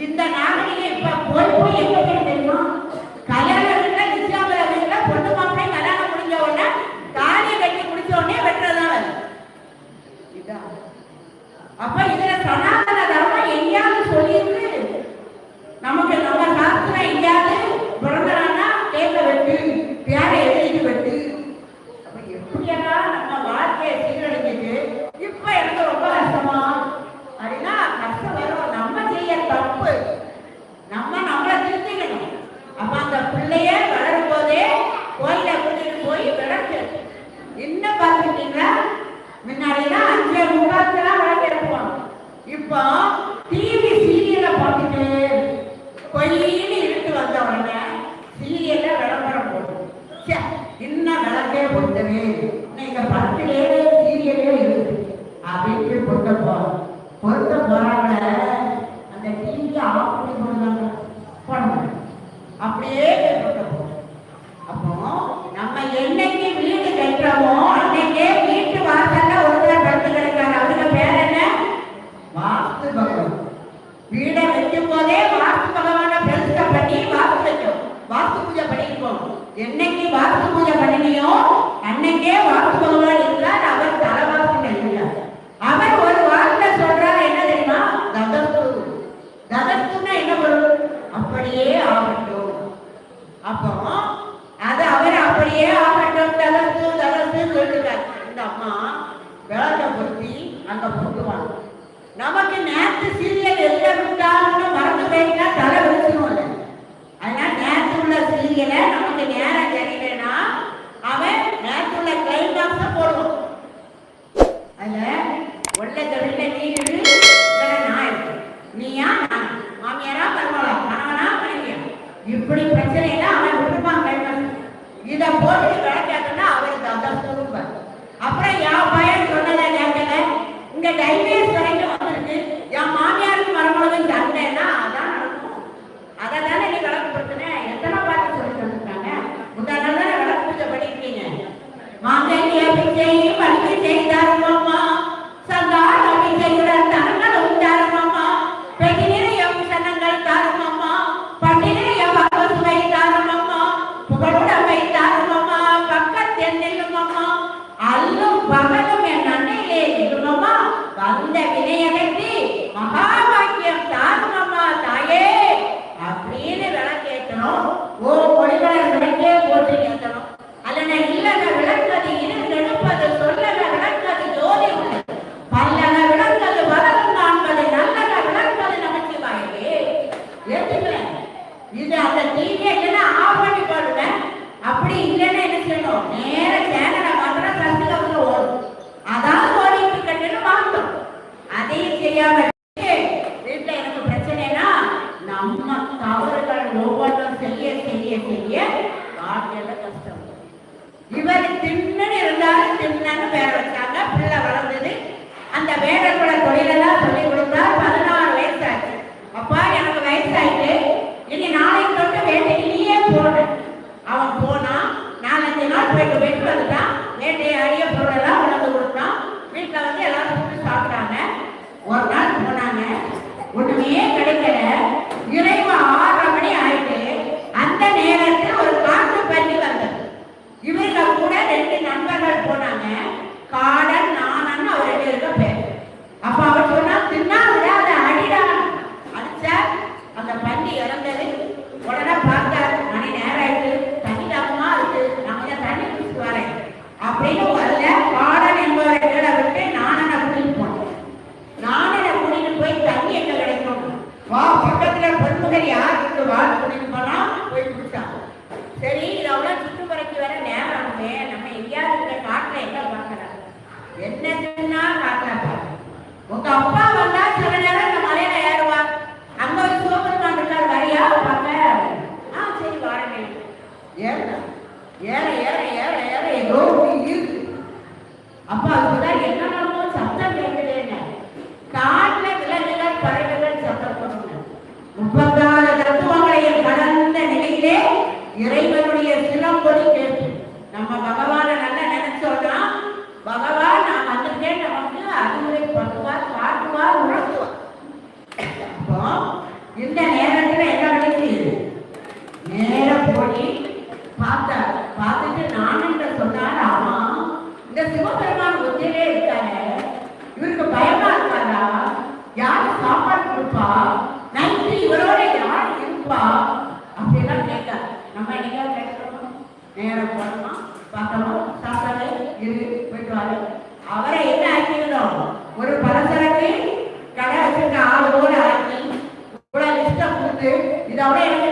இந்த நாகரிகம் இப்ப போய் போய் எங்க போய் தெரியுமா? கல்யாண வீட்டுல நிச்சயமர வீட்டுல பொண்ணு மாப்பிள்ளை கல்யாணம் முடிஞ்ச உடனே தாலியை கட்டி முடிச்ச உடனே வெட்டுறதான். அப்ப இதுல சனாதன தர்மம் எங்கேயாவது சொல்லியிருக்கு? நமக்கு நம்ம சாஸ்திரம் எங்கேயாவது பிறந்தனா கேட்க வெட்டு, பேரை எழுதி வெட்டு. அப்ப எப்படியெல்லாம் நம்ம வாழ்க்கையை சீரழிஞ்சிட்டு இப்ப எனக்கு ரொம்ப கஷ்டமா அப்படின்னா கஷ்டம் வரும். நம்ம செய்ய தப்பு நம்மளை திருத்திக்கணும். அப்ப அந்த பிள்ளைய வளரும் போதே கோயில கூட்டிட்டு போய் விளக்கு என்ன பார்த்துட்டீங்களா? முன்னாடிலாம் 5:45 விளக்கு எடுப்போம். இப்போ டிவி சீரியலை பார்த்துட்டு கொய்யின்னு இருக்கு வந்த உடனே சீரியல்ல விளம்பரம் போடும். இன்னும் விளக்கே பொறுத்தவே நீங்க படத்திலே சீரியலே இருக்கு அப்படின்னு பொறுத்த போறாங்க. அந்த டிவி ஆஃப் பண்ணி போடுறாங்க போடணும் அப்படியே அப்போ நம்ம என்னைக்கு வீடு கட்டுறோமோ அன்னைக்கே வீட்டு வாசல்ல ஒருத்தர் படுத்து கிடைக்காது. அவங்க பேர் என்ன? வாஸ்து பகவான். வீடை வைக்கும் போதே வாஸ்து பகவான பிரதிஷ்டை பண்ணி வாஸ்து வைக்கும், வாஸ்து பூஜை பண்ணிருக்கோம். என்னைக்கு வாஸ்து பூஜை பண்ணினியோ அன்னைக்கே வாஸ்து பகவான் இருக்கிறார். அவர் தலைவாசம் இருக்கிறார். அவர் ஒரு வார்த்தை சொல்றாரு, என்ன தெரியுமா? ததஸ்துன்னா என்ன பொருள்? அப்படியே ஆகட்டும். அப்போ அது அவர் அப்படியே ஆகட்டும் ததஸ்து சொல்லிருக்காரு. இந்த அம்மா விளக்க பொருத்தி அங்க பொருத்துவாங்க. நமக்கு நேற்று சீரியல் எந்த விட்டாலும் மறந்து போயிட்டா தலை வச்சுருவோம். அதனால நேற்று உள்ள சீரியலை நமக்கு நேரம் தெரியலன்னா அவன் நேற்று உள்ள கிளைமாக்ஸ் போடுவோம். அதுல உள்ள தொழில நீரு நான் இருக்கு, நீயா மாமியாரா பரவாயில்ல, கணவனா மனைவியா, இப்படி பிரச்சனைலாம் அவன் விட்டுப்பான் கிளைமாக்ஸ். இதை போட்டு விளக்காட்டுன்னா அவர் தந்தம் சொல்லுவார். அப்புறம் என் பையன் சொன்னதை கேட்கல, இங்க டைவர்ஸ் வரைக்கும் வந்துருக்கு, என் மாமியாருக்கு மருமகளும் சண்டைன்னா அதான் நடக்கும். அதை தானே நீ விளக்குப்படுத்தின. எத்தனை பாட்டு சொல்லி தந்துருக்காங்க. முந்தான தானே விளக்கு பூஜை பண்ணிருக்கீங்க. மாங்கல்ய பிச்சையும் படிக்க செய்தாருமாமா, சந்தான பிச்சையுடன் தனங்கள் உண்டாருமாமா, பெட்டி நிறைய சனங்கள் தாருமாமா, பட்டி நிறைய பகவசுவை தாருமாமா, புகழுடமை தாருமாமா, பக்கத்தில் நில்லுமாமா, அல்லும் பகலும் என் அன்னையிலே நில்லுமாமா, வந்த வினையகற்றி மகா வாக்கியம் தாருமாமா தாயே அப்படின்னு விளக்கேற்றணும். ஓ மொழிகளர் விளக்கே போட்டு கேட்கணும். அல்லன இல்லன விளக்கது இருந்தெடுப்பது சொல்லன விளக்கது ஜோதி உள்ளது, பல்லன விளக்கது வரலும் காண்பது, நல்லன விளக்கது நமச்சிவாயவே. ஏற்றுக்கிறேன். இது அந்த டிவியை இல்லைன்னா ஆஃப் பண்ணி போடுவேன். அப்படி இல்லைன்னா என்ன செய்யணும்? நேர சேனலை மாத்திரம் சசிகவுல ஓடும். அதாவது ஓடிட்டு கட்டுன்னு வாங்கணும். அதையும் செய்யாம வீட்டுல எனக்கு பிரச்சனைனா நம்ம தவறுகள் ஒவ்வொன்றும் செய்ய செய்ய செய்ய வாழ்க்கையில கஷ்டம். இவர் தின்னு இருந்தாலும் தின்னு பேர் வச்சாங்க. பிள்ளை வளர்ந்தது. அந்த வேடக்கூட தொழிலெல்லாம் சொல்லி கொடுத்தார். 16 வயசு ஆச்சு. அப்பா எனக்கு வயசாயிட்டு இனி நாளைக்கு தொட்டு வேட்டைக்கு நீயே போன. அவன் போனா 4-5 நாள் போயிட்டு வெட்டு வந்துட்டான். வேட்டையை அடிய பொருளெல்லாம் உணர்ந்து கொடுத்தான். வீட்டில் வந்து எல்லாரும் சுட்டு சாப்பிட்டாங்க. ஒரு நாள் போனாங்க, ஒண்ணுமே கிடைக்கல. இறைவா 6:30 மணி ஆயிட்டு அந்த நேரத்தில் ஒரு காட்டு பள்ளி வந்தது. இவங்க கூட 2 நண்பர்கள் போனாங்க. காடன் நானன்னு அவர் 2 பேரும் பேர். அப்ப அவர் சொன்னா, தின்னா விடாத அடிடா. அடிச்சா அந்த பள்ளி இறந்தது. உடனே பார்த்தாரு, மணி நேரம் ஆயிட்டு, தண்ணி தாகமா இருக்கு, நம்ம தான் தண்ணி குடிச்சு வரேன் அப்படின்னு வரல. காடன் என்பவரை கீழே விட்டு நானனை கூட்டிட்டு போனேன். நானனை கூட்டிட்டு போய் தண்ணி எங்க கிடைக்கும்? வா, பக்கத்துல பொன்முகர் யாருக்கு வாழ் கூட்டிட்டு போனா போய் குடிச்சான். சரி, இதெல்லாம் சுற்றுமுறைக்கு வர நேரம் ஆகுமே, நம்ம எங்கேயாவது இந்த காட்டுல எங்க பார்க்கலாம்? என்னதுன்னா காட்டுல பாரு. உங்க அப்பா வந்தா சில நேரம் இந்த மலையில ஏறுவார். அங்க ஒரு சிவபெருமான் இருக்கார், வரியா பார்க்க? சரி வாரங்க. ஏற ஏற ஏற ஏற ஏற ஏதோ இருக்கு. அப்பா அதுதான் என்னென்னமோ சத்தம் கேட்குதுன்னு காட்டுல விலங்குகள் பறவைகள் சத்தம் போடுங்க. 34 தத்துவங்களையும் கடந்த நிலையிலே இறைவனுடைய சிலம்பொலி கேட்டு நம்ம பகவான நல்லா நினைச்சோம்னா பகவான் நான் வந்திருக்கேன் நமக்கு அறிவுரை பண்ணுவார், காட்டுவார், இருப்பா, நைட்டு இவரோட யார் இருப்பா அப்படிலாம் கேட்க. நம்ம என்னைக்கா கேட்கணும், நேரம் போனோமா பார்க்கணும், சாப்பிடாது இரு போயிட்டு வாரு. அவரை என்ன ஆக்கிடணும், ஒரு பலசரக்கு கடை வச்சிருக்க ஆள் போல ஆக்கி இவ்வளவு லிஸ்டம் கொடுத்து இதோட எனக்கு